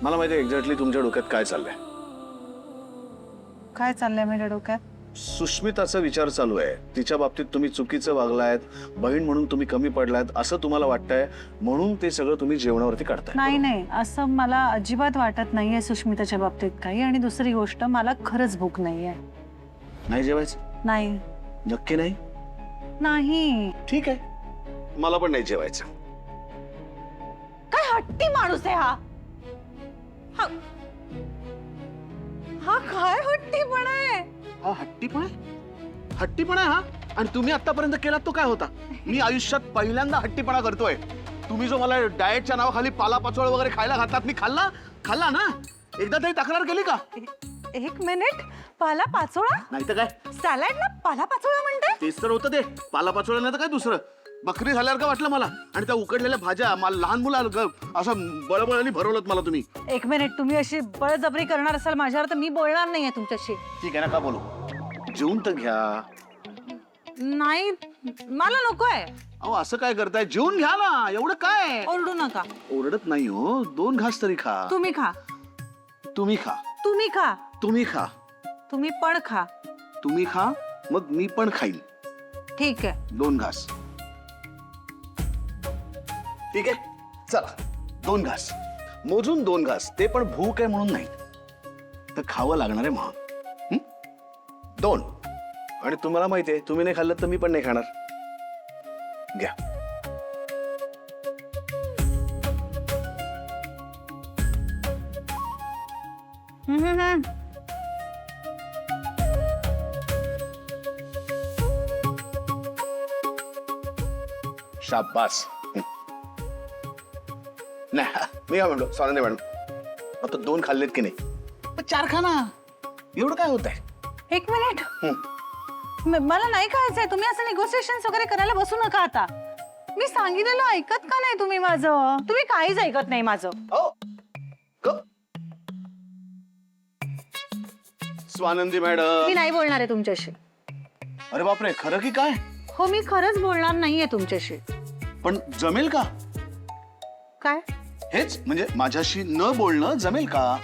मला माहिती आहे एक्झॅक्टली तुमच्या डोक्यात काय चाललंय. काय चाललंय माझ्या डोक्यात? सुष्मिताचा विचार चालू आहे. तिच्या बाबतीत तुम्ही चुकीचं वागलायत, बहीण म्हणून तुम्ही कमी पडलायत असं तुम्हाला वाटतंय, म्हणून ते सगळं तुम्ही जेवणावरती काढताय. नाही नाही, असं मला अजिबात वाटत नाहीये सुष्मिताच्या बाबतीत काही. आणि दुसरी गोष्ट, मला खरंच भूक नाहीये. नाही जेवायचं? नाही नक्की नाही? नाही. ठीक आहे, मला पण नाही जेवायचं. काय हट्टी माणूस आहे हा. हा काय हट्टीपणा आहे. हा हट्टीपणा आहे? हट्टीपणा आहे हा? आणि तुम्ही आतापर्यंत केलात तो काय होता? मी आयुष्यात पहिल्यांदा हट्टीपणा करतोय. तुम्ही जो मला डाएटच्या नावाखाली पालापाचोळ वगैरे खायला घातलात, मी खाल्ला ना? एकदा तरी तक्रार केली का? एक मिनिट, पाला पाचोळा? नाही तर काय, सॅलडला पाला पाचोळा म्हणते? तेच तर होतं ते. पालापाचोळा नाही तर काय दुसरं. बकरी झाल्यावर का वाटलं मला. आणि त्या उकडलेल्या भाज्या, मला लहान मुलं असं बळबळाने भरवलं मला तुम्ही. एक मिनिट, तुम्ही अशी बळजबरी करणार असाल माझ्यावर तर मी बोलणार नाहीये तुमच्याशी. ठीक आहे ना, का बोलू? जेवून तर घ्या. नाही, मला नकोय. अहो असं काय करताय? जेवून घ्या ना, एवढं काय? ओरडू नका. ओरडत नाही हो, 2 घास तरी खा. तुम्ही खा. तुम्ही खा. तुम्ही खा. तुम्ही खा. तुम्ही पण खा. तुम्ही खा, मग मी पण खाईन. ठीक आहे. 2 घास. ठीक आहे, चला 2 घास मोजून 2 घास, ते पण भूक आहे म्हणून नाही, तर खावं लागणार आहे म्हणून. 2. आणि तुम्हाला माहिती आहे, तुम्ही नाही खाल्लं तर मी पण नाही खाणार. घ्या. शाबास. नाही, मी काय म्हणतो, सॉरी मॅडम, आता 2 खाल्लेत की नाही, पण 4 खा ना. एवढं काय होत आहे? एक मिनिट, मला नाही खायचंय. तुम्ही असं निगोसिएशन वगैरे करायला बसू नका आता. मी सांगितलेलं ऐकत का नाही तुम्ही माझं? तुम्ही काहीच ऐकत नाही माझं. स्वानंदी मॅडम, मी नाही बोलणार आहे तुमच्याशी. अरे बापरे, खरं की काय? हो, मी खरंच बोलणार नाहीये तुमच्याशी. पण जमेल का? काय हेच म्हणजे माझ्याशी न बोलणं जमेल का?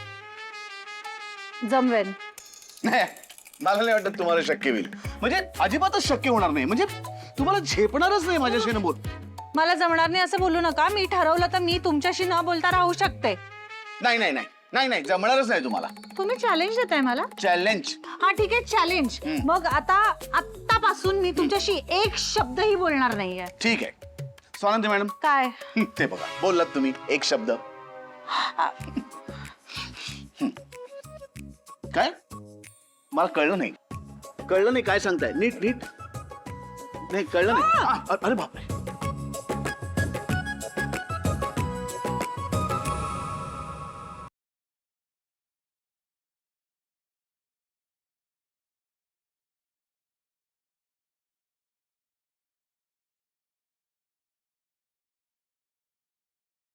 जमवेन. नाही, मला नाही वाटत तुम्हाला शक्य होईल. म्हणजे अजिबातच शक्य होणार नाही. म्हणजे तुम्हाला झेपणारच नाही माझ्याशी न बोल. मला जमणार नाही असं बोलू नका. मी ठरवलं तर मी तुमच्याशी न बोलता राहू शकते. नाही नाही नाही नाही नाही, जमणारच नाही तुम्हाला. तुम्ही चॅलेंज देताय मला? चॅलेंज? हा ठीक आहे, चॅलेंज. मग आत्तापासून मी तुमच्याशी एक शब्दही बोलणार नाहीये. ठीक आहे. स्वानंदी मॅडम, काय? ते बघा, बोललात तुम्ही एक शब्द. काय? मला कळलं नाही. कळलं नाही काय सांगताय? नीट नीट. नाही कळलं नाही. अरे बापरे,